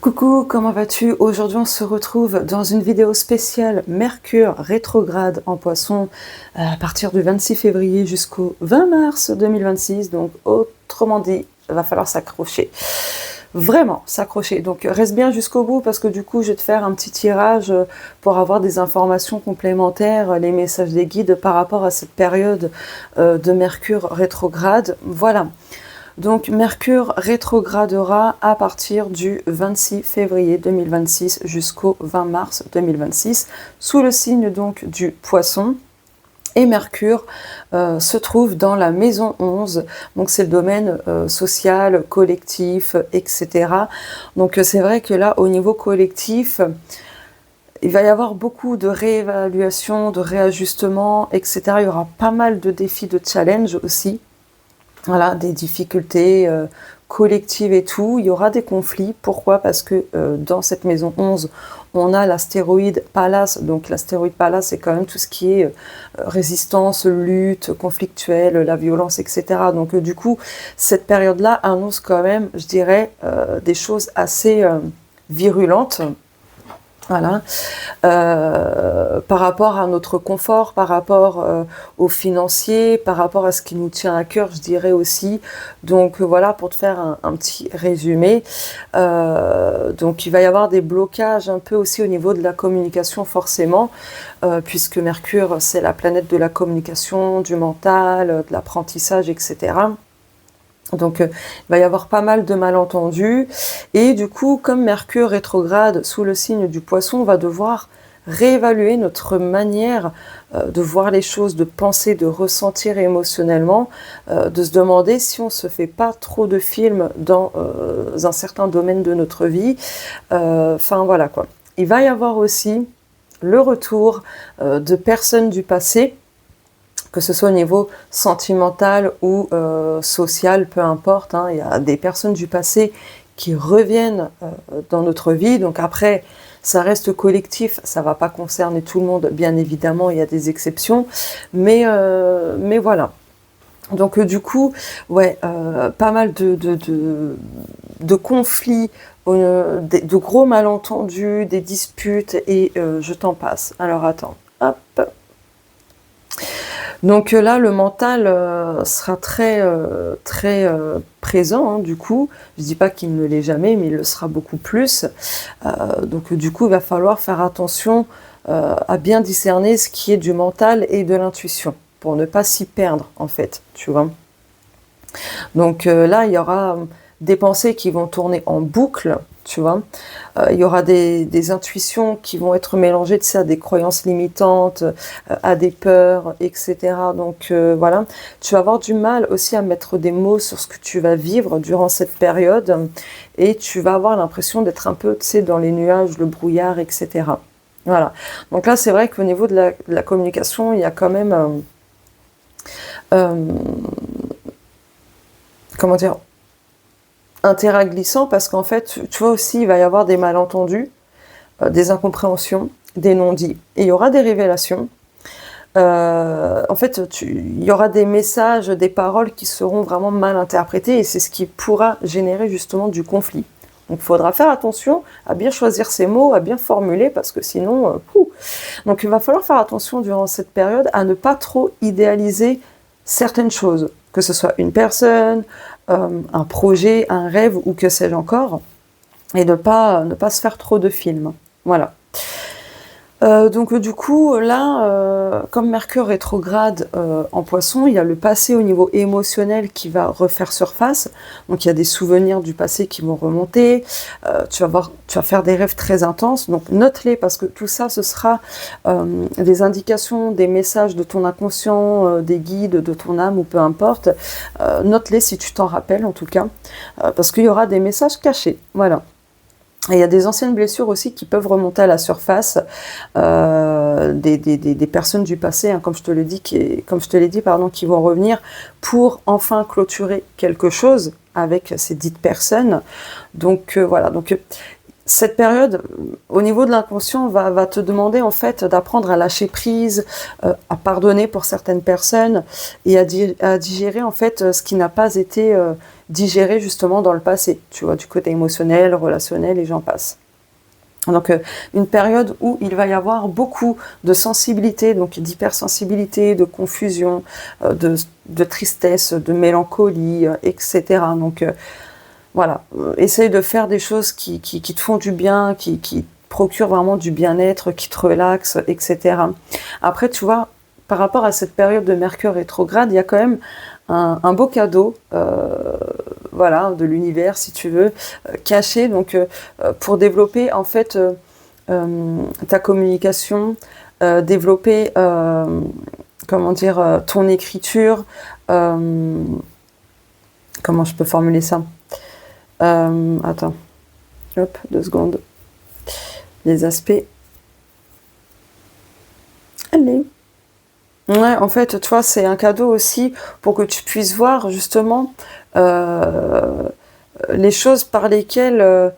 Coucou, comment vas-tu? Aujourd'hui, on se retrouve dans une vidéo spéciale Mercure rétrograde en Poisson à partir du 26 février jusqu'au 20 mars 2026. Donc, autrement dit, il va falloir s'accrocher. Vraiment s'accrocher. Donc, reste bien jusqu'au bout parce que du coup, je vais te faire un petit tirage pour avoir des informations complémentaires, les messages des guides par rapport à cette période de Mercure rétrograde. Voilà. Donc Mercure rétrogradera à partir du 26 février 2026 jusqu'au 20 mars 2026 sous le signe donc du Poisson. Et Mercure se trouve dans la maison 11, donc c'est le domaine social, collectif, etc. Donc c'est vrai que là, au niveau collectif, il va y avoir beaucoup de réévaluation, de réajustement, etc. Il y aura pas mal de défis, de challenges aussi. Voilà, des difficultés collectives et tout. Il y aura des conflits. Pourquoi? Parce que dans cette maison 11, on a l'astéroïde Pallas. Donc l'astéroïde Pallas, c'est quand même tout ce qui est résistance, lutte, conflictuelle, la violence, etc. Donc du coup, cette période-là annonce quand même, je dirais, des choses assez virulentes. Voilà, par rapport à notre confort, par rapport aux financiers, par rapport à ce qui nous tient à cœur, je dirais aussi. Donc voilà, pour te faire un petit résumé. Donc il va y avoir des blocages un peu aussi au niveau de la communication forcément, puisque Mercure, c'est la planète de la communication, du mental, de l'apprentissage, etc. Donc il va y avoir pas mal de malentendus et du coup comme Mercure rétrograde sous le signe du Poisson, on va devoir réévaluer notre manière de voir les choses, de penser, de ressentir émotionnellement, de se demander si on se fait pas trop de films dans un certain domaine de notre vie. Enfin voilà quoi. Il va y avoir aussi le retour de personnes du passé, que ce soit au niveau sentimental ou social, peu importe, hein, il y a des personnes du passé qui reviennent dans notre vie. Donc après, ça reste collectif, ça ne va pas concerner tout le monde, bien évidemment, il y a des exceptions, mais voilà. Donc du coup, ouais, pas mal de conflits, de gros malentendus, des disputes, et je t'en passe. Alors attends, hop. Donc là, le mental sera très présent, hein, du coup. Je dis pas qu'il ne l'est jamais, mais il le sera beaucoup plus. Donc du coup, il va falloir faire attention à bien discerner ce qui est du mental et de l'intuition, pour ne pas s'y perdre, en fait, tu vois. Donc là, il y aura des pensées qui vont tourner en boucle, tu vois. Il y aura des intuitions qui vont être mélangées, tu sais, à des croyances limitantes, à des peurs, etc. Donc voilà, tu vas avoir du mal aussi à mettre des mots sur ce que tu vas vivre durant cette période et tu vas avoir l'impression d'être un peu, tu sais, dans les nuages, le brouillard, etc. Voilà. Donc là, c'est vrai qu'au niveau de la communication, il y a quand même... comment dire, un terrain glissant parce qu'en fait, tu vois aussi, il va y avoir des malentendus, des incompréhensions, des non-dits. Et il y aura des révélations. En fait, il y aura des messages, des paroles qui seront vraiment mal interprétées et c'est ce qui pourra générer justement du conflit. Donc il faudra faire attention à bien choisir ses mots, à bien formuler parce que sinon... Donc il va falloir faire attention durant cette période à ne pas trop idéaliser certaines choses, que ce soit une personne, un projet, un rêve ou que sais-je encore, et ne pas se faire trop de films. Voilà. Donc du coup, là, comme Mercure rétrograde en Poisson, il y a le passé au niveau émotionnel qui va refaire surface. Donc il y a des souvenirs du passé qui vont remonter. Tu vas faire des rêves très intenses. Donc note-les parce que tout ça, ce sera des indications, des messages de ton inconscient, des guides de ton âme ou peu importe. Note-les si tu t'en rappelles en tout cas, parce qu'il y aura des messages cachés. Voilà. Et il y a des anciennes blessures aussi qui peuvent remonter à la surface, des personnes du passé, hein, comme je te l'ai dit, qui vont revenir pour enfin clôturer quelque chose avec ces dites personnes. Donc voilà. Donc cette période, au niveau de l'inconscient, va te demander en fait d'apprendre à lâcher prise, à pardonner pour certaines personnes et à digérer en fait ce qui n'a pas été digéré justement dans le passé, tu vois, du côté émotionnel, relationnel et j'en passe. Donc une période où il va y avoir beaucoup de sensibilité, donc d'hypersensibilité, de confusion, de tristesse, de mélancolie, etc. Donc voilà, essaye de faire des choses qui te font du bien, qui te procurent vraiment du bien-être, qui te relaxent, etc. Après, tu vois, par rapport à cette période de Mercure rétrograde, il y a quand même un beau cadeau, voilà, de l'univers, si tu veux, caché, donc pour développer en fait ta communication, développer, comment dire, ton écriture, comment je peux formuler ça? Attends, hop, 2 secondes. Les aspects. Allez. Ouais, en fait, tu vois, c'est un cadeau aussi pour que tu puisses voir justement les choses par lesquelles...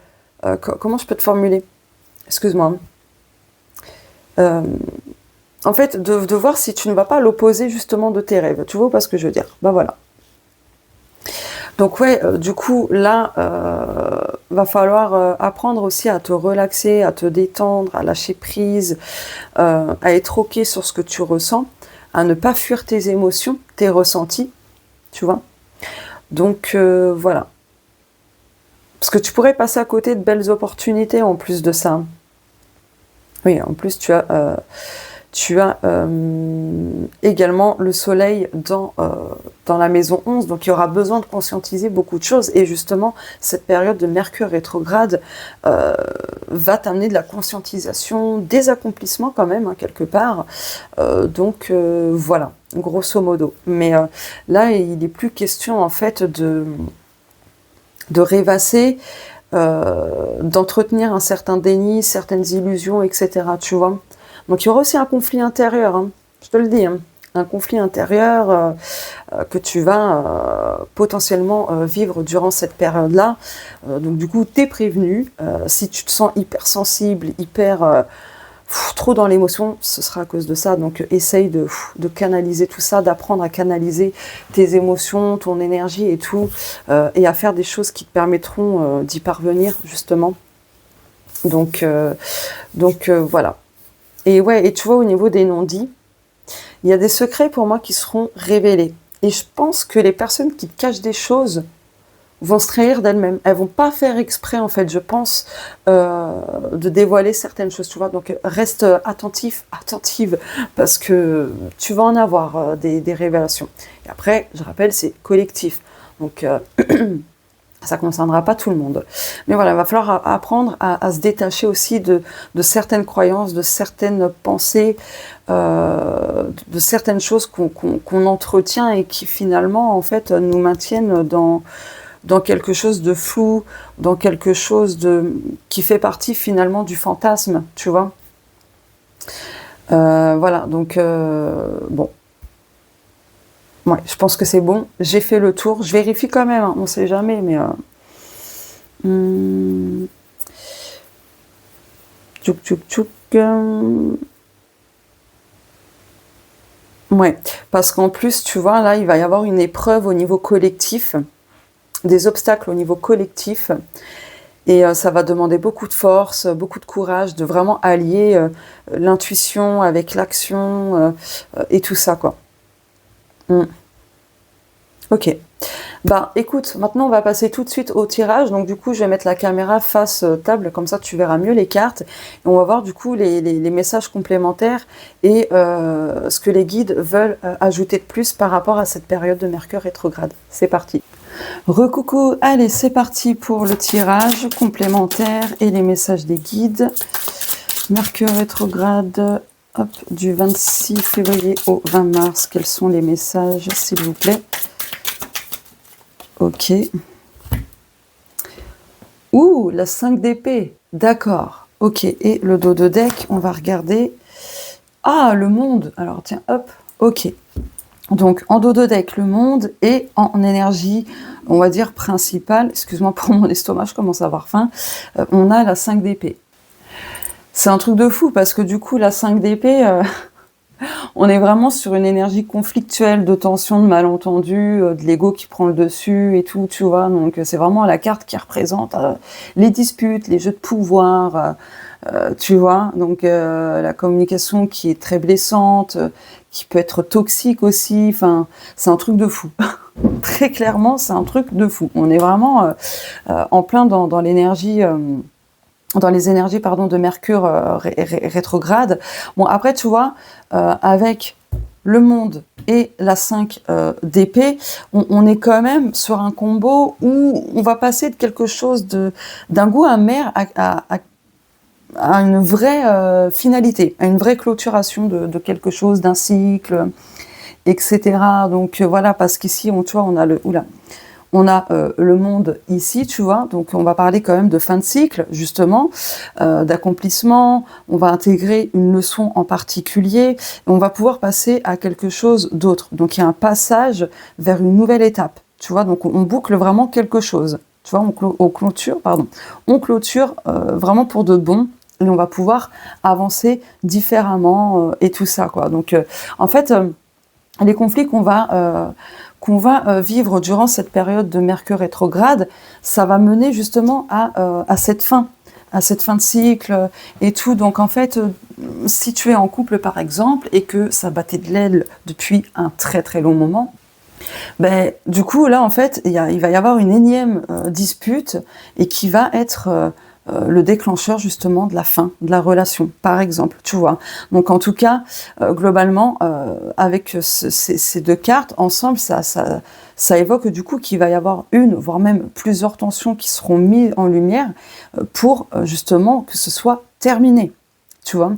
comment je peux te formuler? Excuse-moi. En fait, de voir si tu ne vas pas à l'opposé justement de tes rêves. Tu vois pas ce que je veux dire? Ben voilà. Donc ouais, du coup, là, va falloir apprendre aussi à te relaxer, à te détendre, à lâcher prise, à être ok sur ce que tu ressens, à ne pas fuir tes émotions, tes ressentis, tu vois. Donc voilà. Parce que tu pourrais passer à côté de belles opportunités en plus de ça. Oui, en plus tu as également le soleil dans la maison 11, donc il y aura besoin de conscientiser beaucoup de choses, et justement cette période de Mercure rétrograde va t'amener de la conscientisation, des accomplissements quand même, hein, quelque part, donc voilà, grosso modo. Mais là, il n'est plus question en fait de rêvasser, d'entretenir un certain déni, certaines illusions, etc. Tu vois. Donc il y aura aussi un conflit intérieur, hein, je te le dis, hein, un conflit intérieur que tu vas potentiellement vivre durant cette période-là. Donc du coup, t'es prévenu. Si tu te sens hypersensible, trop dans l'émotion, ce sera à cause de ça. Donc essaye de canaliser tout ça, d'apprendre à canaliser tes émotions, ton énergie et tout, et à faire des choses qui te permettront d'y parvenir justement. Donc voilà. Et ouais, et tu vois, au niveau des non-dits, il y a des secrets pour moi qui seront révélés. Et je pense que les personnes qui te cachent des choses vont se trahir d'elles-mêmes. Elles vont pas faire exprès, en fait, je pense, de dévoiler certaines choses, tu vois. Donc, reste attentif, attentive, parce que tu vas en avoir des révélations. Et après, je rappelle, c'est collectif. Donc, ça ne concernera pas tout le monde. Mais voilà, il va falloir apprendre à se détacher aussi de certaines croyances, de certaines pensées, de certaines choses qu'on entretient et qui finalement, en fait, nous maintiennent dans quelque chose de flou, dans quelque chose qui fait partie finalement du fantasme, tu vois. Voilà, donc bon. Ouais, je pense que c'est bon. J'ai fait le tour. Je vérifie quand même, hein, on ne sait jamais, mais... Tchouk, tchouk, tchouk. Ouais, parce qu'en plus, tu vois, là, il va y avoir une épreuve au niveau collectif, des obstacles au niveau collectif, et ça va demander beaucoup de force, beaucoup de courage, de vraiment allier l'intuition avec l'action et tout ça, quoi. Ok. Bah écoute, maintenant on va passer tout de suite au tirage. Donc du coup, je vais mettre la caméra face table, comme ça tu verras mieux les cartes. Et on va voir du coup les messages complémentaires et ce que les guides veulent ajouter de plus par rapport à cette période de Mercure rétrograde. C'est parti. Recoucou, allez, c'est parti pour le tirage complémentaire et les messages des guides. Mercure rétrograde, hop, du 26 février au 20 mars. Quels sont les messages, s'il vous plaît? Ok. Ouh, la 5 d'épée. D'accord. Ok. Et le dos de deck, on va regarder. Ah, le monde. Alors, tiens, hop. Ok. Donc en dos de deck, le monde, et en énergie, on va dire principale, excuse-moi pour mon estomac, je commence à avoir faim, on a la 5 d'épée. C'est un truc de fou, parce que du coup, la 5 d'épée, on est vraiment sur une énergie conflictuelle, de tension, de malentendu, de l'ego qui prend le dessus et tout, tu vois. Donc c'est vraiment la carte qui représente les disputes, les jeux de pouvoir, tu vois. Donc la communication qui est très blessante, qui peut être toxique aussi. Enfin, c'est un truc de fou. Très clairement, c'est un truc de fou. On est vraiment en plein dans l'énergie... dans les énergies de Mercure rétrograde. Bon, après, tu vois, avec le monde et la 5 d'épée, on est quand même sur un combo où on va passer de quelque chose d'un goût amer à une vraie finalité, à une vraie clôturation de quelque chose, d'un cycle, etc. Donc voilà, parce qu'ici, tu vois, on a le... Oula, on a le monde ici, tu vois, donc on va parler quand même de fin de cycle, justement, d'accomplissement, on va intégrer une leçon en particulier, et on va pouvoir passer à quelque chose d'autre. Donc il y a un passage vers une nouvelle étape, tu vois, donc on boucle vraiment quelque chose, tu vois, on clôture vraiment pour de bon, et on va pouvoir avancer différemment et tout ça, quoi. Donc en fait, les conflits qu'on va vivre durant cette période de Mercure rétrograde, ça va mener justement à cette fin de cycle et tout. Donc en fait, si tu es en couple par exemple et que ça battait de l'aile depuis un très très long moment, ben, du coup là en fait il va y avoir une énième dispute et qui va être le déclencheur justement de la fin de la relation, par exemple, tu vois. Donc en tout cas, globalement, avec ces deux cartes, ensemble, ça évoque du coup qu'il va y avoir une, voire même plusieurs tensions qui seront mises en lumière pour justement que ce soit terminé. Tu vois,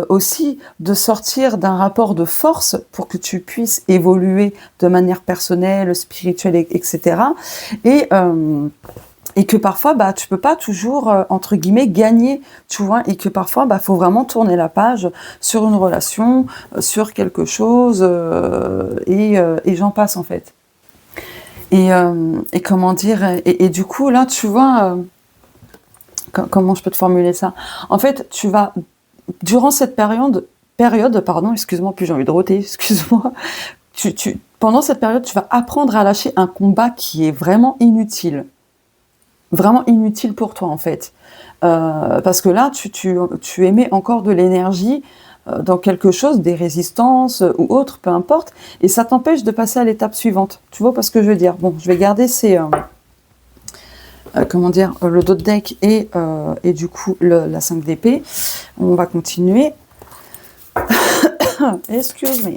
aussi de sortir d'un rapport de force pour que tu puisses évoluer de manière personnelle, spirituelle, etc. Et que parfois, bah, tu peux pas toujours, entre guillemets, gagner, tu vois, et que parfois, bah, faut vraiment tourner la page sur une relation, sur quelque chose, et j'en passe, en fait. Et comment dire, et du coup, là, tu vois, comment je peux te formuler ça? En fait, tu vas, durant cette période, pardon, excuse-moi, puis j'ai envie de roter, excuse-moi, pendant cette période, tu vas apprendre à lâcher un combat qui est vraiment inutile pour toi en fait, parce que là tu émets encore de l'énergie dans quelque chose, des résistances ou autre, peu importe, et ça t'empêche de passer à l'étape suivante. Tu vois pas ce que je veux dire? Bon, je vais garder comment dire, le dos de deck et du coup la 5 d'épée. On va continuer. Excuse me.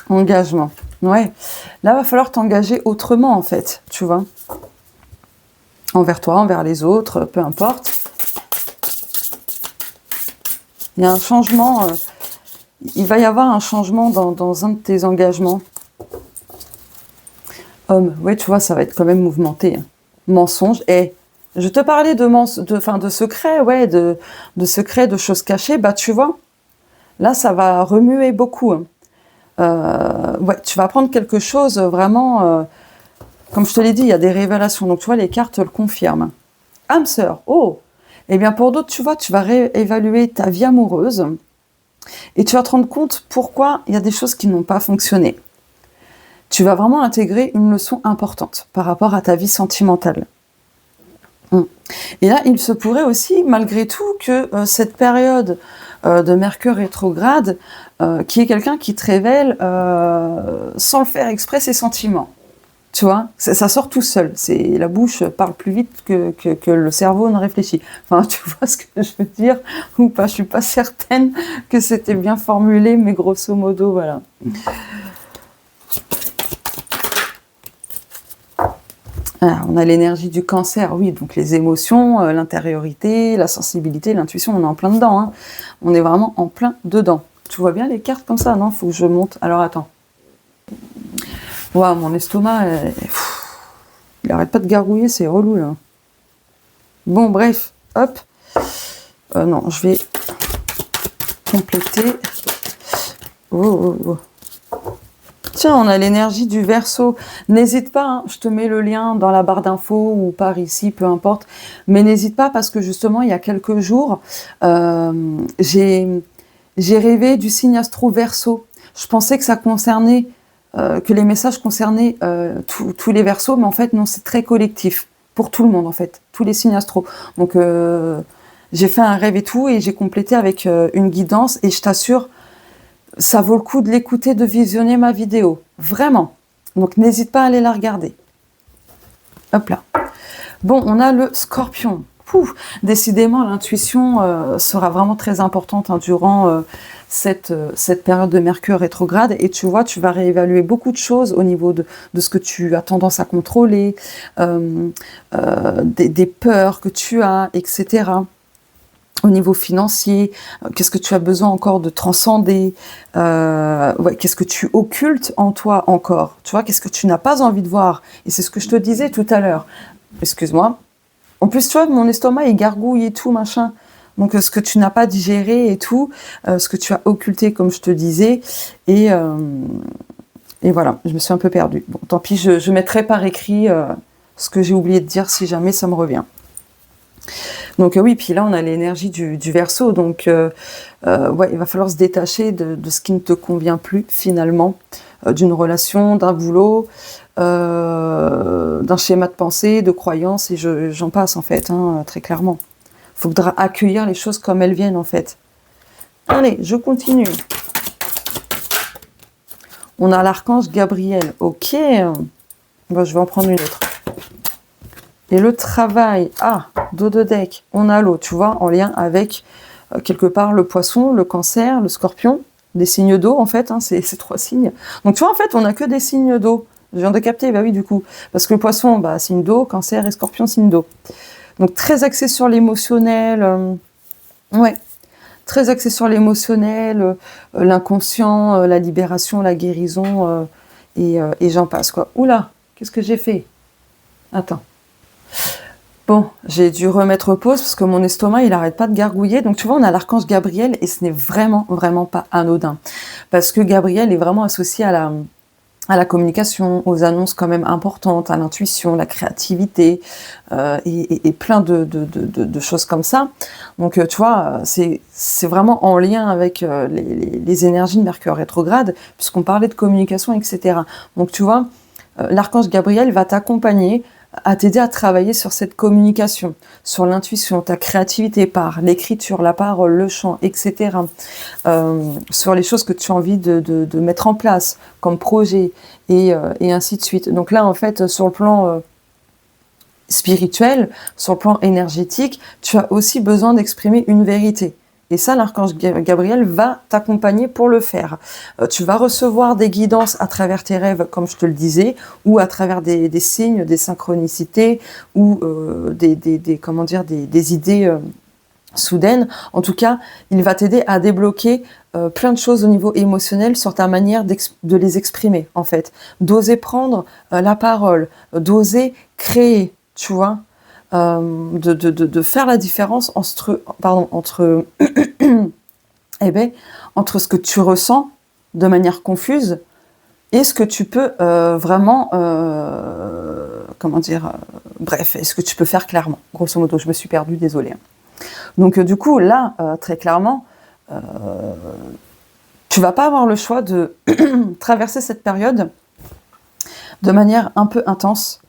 Engagement. Ouais. Là, va falloir t'engager autrement, en fait, tu vois. Envers toi, envers les autres, peu importe. Il y a un changement, il va y avoir un changement dans un de tes engagements. Homme, ouais, tu vois, ça va être quand même mouvementé. Mensonge, je te parlais de secrets, ouais, de secrets, de choses cachées, bah tu vois, là, ça va remuer beaucoup, hein. Ouais, tu vas apprendre quelque chose vraiment, comme je te l'ai dit, il y a des révélations. Donc tu vois, les cartes le confirment. Âme sœur, oh, eh bien pour d'autres, tu vois, tu vas réévaluer ta vie amoureuse et tu vas te rendre compte pourquoi il y a des choses qui n'ont pas fonctionné. Tu vas vraiment intégrer une leçon importante par rapport à ta vie sentimentale. Et là, il se pourrait aussi, malgré tout, que cette période de Mercure rétrograde, qui est quelqu'un qui te révèle, sans le faire exprès, ses sentiments. Tu vois, ça sort tout seul. La bouche parle plus vite que le cerveau ne réfléchit. Enfin, tu vois ce que je veux dire ou pas? Je suis pas certaine que c'était bien formulé, mais grosso modo, voilà. Alors, on a l'énergie du cancer, oui, donc les émotions, l'intériorité, la sensibilité, l'intuition, on est en plein dedans, hein. On est vraiment en plein dedans. Tu vois bien les cartes comme ça, non? Faut que je monte. Alors, attends. Waouh, mon estomac, il arrête pas de garouiller, c'est relou, là. Bon, bref, hop. Non, je vais compléter. Oh, oh, oh. Tiens, on a l'énergie du Verseau. N'hésite pas, hein, je te mets le lien dans la barre d'infos ou par ici, peu importe. Mais n'hésite pas parce que justement, il y a quelques jours, j'ai rêvé du signe astro Verseau. Je pensais que ça concernait, que les messages concernaient tous les Verseaux, mais en fait, non, c'est très collectif. Pour tout le monde, en fait. Tous les signes astro. Donc, j'ai fait un rêve et tout, et j'ai complété avec une guidance, et je t'assure, ça vaut le coup de l'écouter, de visionner ma vidéo. Vraiment. Donc, n'hésite pas à aller la regarder. Hop là. Bon, on a le Scorpion. Ouh, décidément, l'intuition sera vraiment très importante hein, durant cette période de Mercure rétrograde. Et tu vois, tu vas réévaluer beaucoup de choses au niveau de ce que tu as tendance à contrôler, des peurs que tu as, etc. Au niveau financier, qu'est-ce que tu as besoin encore de transcender, ouais, qu'est-ce que tu occultes en toi encore, tu vois, qu'est-ce que tu n'as pas envie de voir. Et c'est ce que je te disais tout à l'heure. Excuse-moi. En plus, tu vois, mon estomac, il gargouille et tout, machin. Donc, ce que tu n'as pas digéré et tout, ce que tu as occulté, comme je te disais. Et voilà, je me suis un peu perdue. Bon, tant pis, je mettrai par écrit ce que j'ai oublié de dire si jamais ça me revient. Donc oui, puis là on a l'énergie du Verseau, donc ouais, il va falloir se détacher de ce qui ne te convient plus finalement, d'une relation, d'un boulot, d'un schéma de pensée, de croyance, et j'en passe en fait, hein, très clairement. Il faudra accueillir les choses comme elles viennent en fait. Allez, je continue. On a l'archange Gabriel, ok. Bon, je vais en prendre une autre. Et le travail, dos de deck, on a l'eau, tu vois, en lien avec, quelque part, le poisson, le cancer, le scorpion, des signes d'eau, en fait, hein, ces 3 signes. Donc, tu vois, en fait, on n'a que des signes d'eau. Je viens de capter, bah oui, du coup. Parce que le poisson, bah, signe d'eau, cancer et scorpion, signe d'eau. Donc, très axé sur l'émotionnel, ouais, très axé sur l'émotionnel, l'inconscient, la libération, la guérison, et j'en passe, quoi. Oula, qu'est-ce que j'ai fait? Attends. Bon, j'ai dû remettre pause parce que mon estomac, il arrête pas de gargouiller. Donc, tu vois, on a l'archange Gabriel et ce n'est vraiment, vraiment pas anodin. Parce que Gabriel est vraiment associé à la communication, aux annonces quand même importantes, à l'intuition, la créativité, et plein de choses comme ça. Donc, tu vois, c'est vraiment en lien avec les énergies de Mercure rétrograde, puisqu'on parlait de communication, etc. Donc, tu vois, l'archange Gabriel va t'accompagner à t'aider à travailler sur cette communication, sur l'intuition, ta créativité par l'écriture, la parole, le chant, etc. Sur les choses que tu as envie de mettre en place comme projet et ainsi de suite. Donc là, en fait, sur le plan spirituel, sur le plan énergétique, tu as aussi besoin d'exprimer une vérité. Et ça, l'archange Gabriel va t'accompagner pour le faire. Tu vas recevoir des guidances à travers tes rêves, comme je te le disais, ou à travers des signes, des synchronicités, ou des idées soudaines. En tout cas, il va t'aider à débloquer plein de choses au niveau émotionnel sur ta manière de les exprimer, en fait. D'oser prendre la parole, d'oser créer, tu vois. De faire la différence entre entre ce que tu ressens de manière confuse et ce que tu peux vraiment, bref, et ce que tu peux faire clairement. Grosso modo, je me suis perdue, désolée. Donc du coup, là, très clairement, tu vas pas avoir le choix de traverser cette période de manière un peu intense,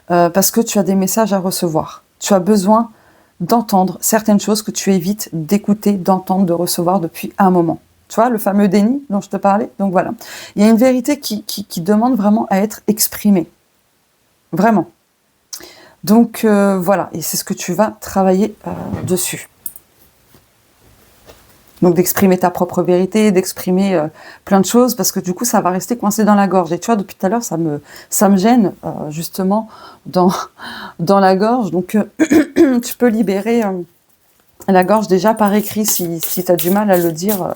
parce que tu as des messages à recevoir. Tu as besoin d'entendre certaines choses que tu évites d'écouter, d'entendre, de recevoir depuis un moment. Tu vois, le fameux déni dont je te parlais. Donc voilà. Il y a une vérité qui demande vraiment à être exprimée. Vraiment. Donc voilà. Et c'est ce que tu vas travailler dessus. Donc d'exprimer ta propre vérité, d'exprimer plein de choses, parce que du coup ça va rester coincé dans la gorge. Et tu vois, depuis tout à l'heure, ça me gêne justement dans la gorge. Donc tu peux libérer la gorge déjà par écrit si tu as du mal à le dire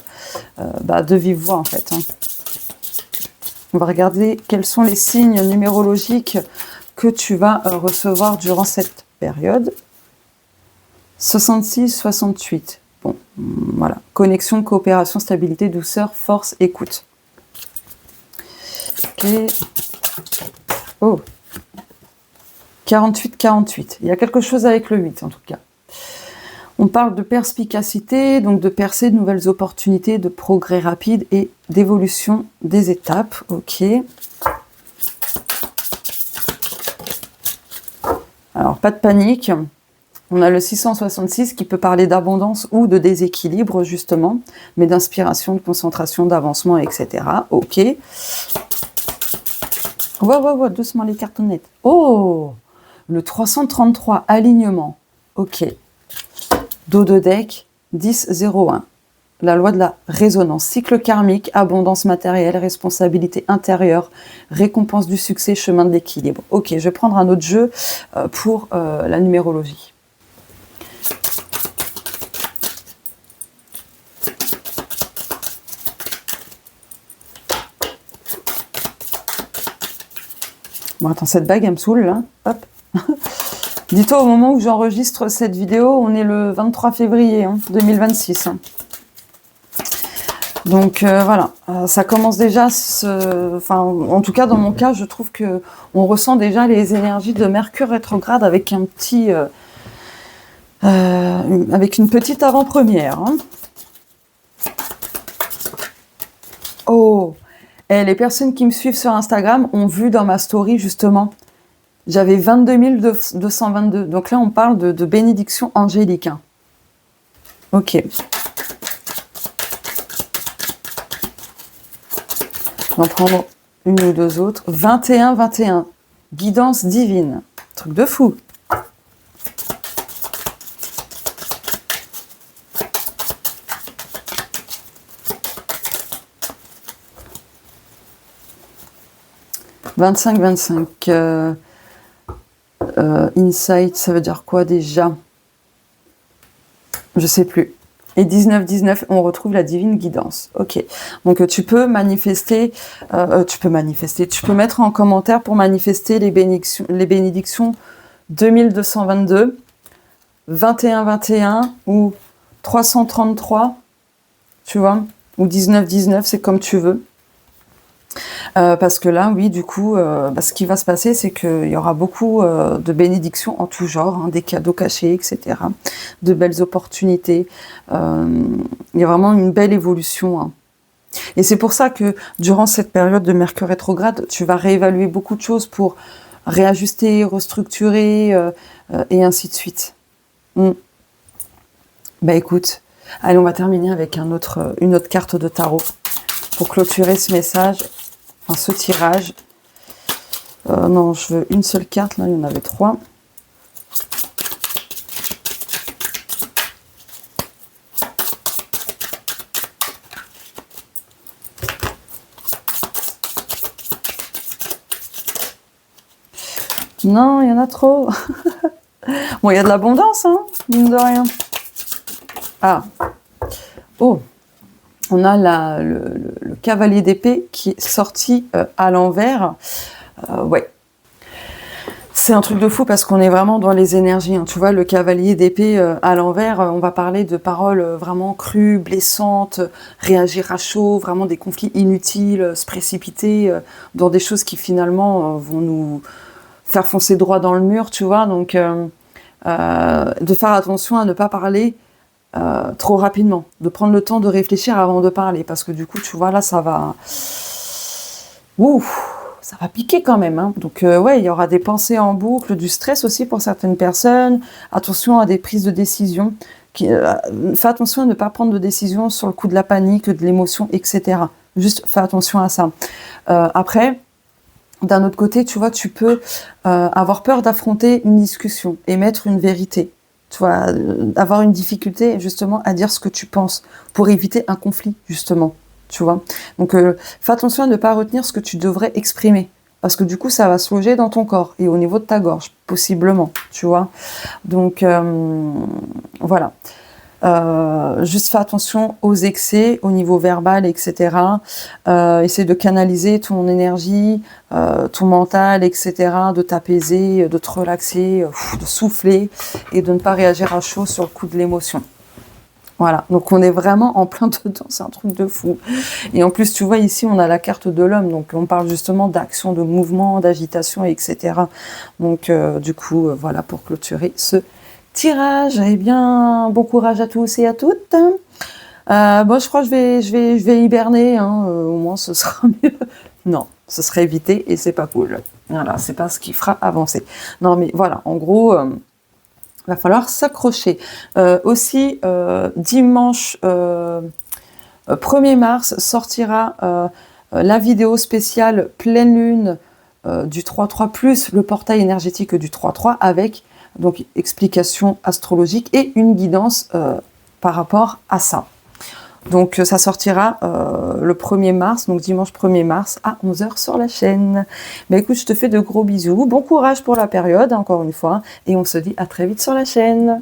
de vive voix en fait. Hein. On va regarder quels sont les signes numérologiques que tu vas recevoir durant cette période. 66, 68. Bon, voilà. Connexion, coopération, stabilité, douceur, force, écoute. Ok. Oh. 48-48. Il y a quelque chose avec le 8 en tout cas. On parle de perspicacité, donc de percée, de nouvelles opportunités, de progrès rapide et d'évolution des étapes. Ok. Alors, pas de panique. On a le 666 qui peut parler d'abondance ou de déséquilibre, justement, mais d'inspiration, de concentration, d'avancement, etc. Ok. Ouais, doucement les cartonnettes. Oh, le 333, alignement. Ok. Dos de deck, 10-01. La loi de la résonance. Cycle karmique, abondance matérielle, responsabilité intérieure, récompense du succès, chemin de l'équilibre. Ok, je vais prendre un autre jeu pour la numérologie. Bon, attends, cette bague, elle me saoule, là. Hop. Dis-toi, au moment où j'enregistre cette vidéo, on est le 23 février 2026. Donc, voilà. Ça commence déjà... Enfin, en tout cas, dans mon cas, je trouve que on ressent déjà les énergies de Mercure rétrograde avec un petit... avec une petite avant-première. Oh! Et les personnes qui me suivent sur Instagram ont vu dans ma story, justement, j'avais 22 222. Donc là, on parle de bénédiction angélique. Ok. On va prendre une ou deux autres. 21-21. Guidance divine. Truc de fou. « 25-25. Insight, ça veut dire quoi déjà? Je sais plus. Et 19-19, on retrouve la divine guidance. Ok. Donc tu peux manifester, tu peux mettre en commentaire pour manifester les bénédictions 2222, 21-21 ou 333, tu vois, ou 19-19, c'est comme tu veux. Parce que là, oui, du coup, ce qui va se passer, c'est qu'il y aura beaucoup de bénédictions en tout genre, des cadeaux cachés, etc., de belles opportunités. Il y a vraiment une belle évolution. Et c'est pour ça que durant cette période de Mercure rétrograde, tu vas réévaluer beaucoup de choses pour réajuster, restructurer, et ainsi de suite. Bah écoute, allez, on va terminer avec une autre carte de tarot pour clôturer ce message. Enfin, ce tirage. Non, je veux une seule carte. Là, il y en avait 3. Non, il y en a trop. Bon, il y a de l'abondance, mine de rien. Ah. Oh. On a le cavalier d'épée qui est sorti à l'envers. Ouais. C'est un truc de fou parce qu'on est vraiment dans les énergies. Tu vois, le cavalier d'épée à l'envers, on va parler de paroles vraiment crues, blessantes, réagir à chaud, vraiment des conflits inutiles, se précipiter dans des choses qui finalement vont nous faire foncer droit dans le mur, tu vois. Donc, de faire attention à ne pas parler trop rapidement, de prendre le temps de réfléchir avant de parler, parce que du coup, tu vois, là, ça va... ça va piquer quand même. Donc, ouais, il y aura des pensées en boucle, du stress aussi pour certaines personnes. Attention à des prises de décision. Fais attention à ne pas prendre de décision sur le coup de la panique, de l'émotion, etc. Juste, fais attention à ça. Après... D'un autre côté, tu vois, tu peux avoir peur d'affronter une discussion, émettre une vérité. Tu vois, avoir une difficulté justement à dire ce que tu penses pour éviter un conflit, justement. Tu vois. Donc, fais attention à ne pas retenir ce que tu devrais exprimer. Parce que du coup, ça va se loger dans ton corps et au niveau de ta gorge, possiblement. Tu vois. Donc, voilà. Juste fais attention aux excès au niveau verbal, etc. Essaie de canaliser ton énergie, ton mental, etc. De t'apaiser, de te relaxer, de souffler et de ne pas réagir à chaud sur le coup de l'émotion. Voilà, donc on est vraiment en plein dedans, c'est un truc de fou. Et en plus, tu vois, ici, on a la carte de l'homme, donc on parle justement d'action, de mouvement, d'agitation, etc. Donc, du coup, voilà, pour clôturer ce tirage. Eh bien, bon courage à tous et à toutes. Bon, je crois que je vais hiberner, hein, au moins ce sera mieux. Non, ce serait éviter et c'est pas cool. Voilà, c'est pas ce qui fera avancer. Non, mais voilà, en gros... va falloir s'accrocher. Aussi, dimanche 1er mars sortira la vidéo spéciale pleine lune du 3-3 plus le portail énergétique du 3-3 avec donc explication astrologique et une guidance par rapport à ça. Donc ça sortira le 1er mars, donc dimanche 1er mars à 11h sur la chaîne. Bah écoute, je te fais de gros bisous, bon courage pour la période encore une fois, et on se dit à très vite sur la chaîne.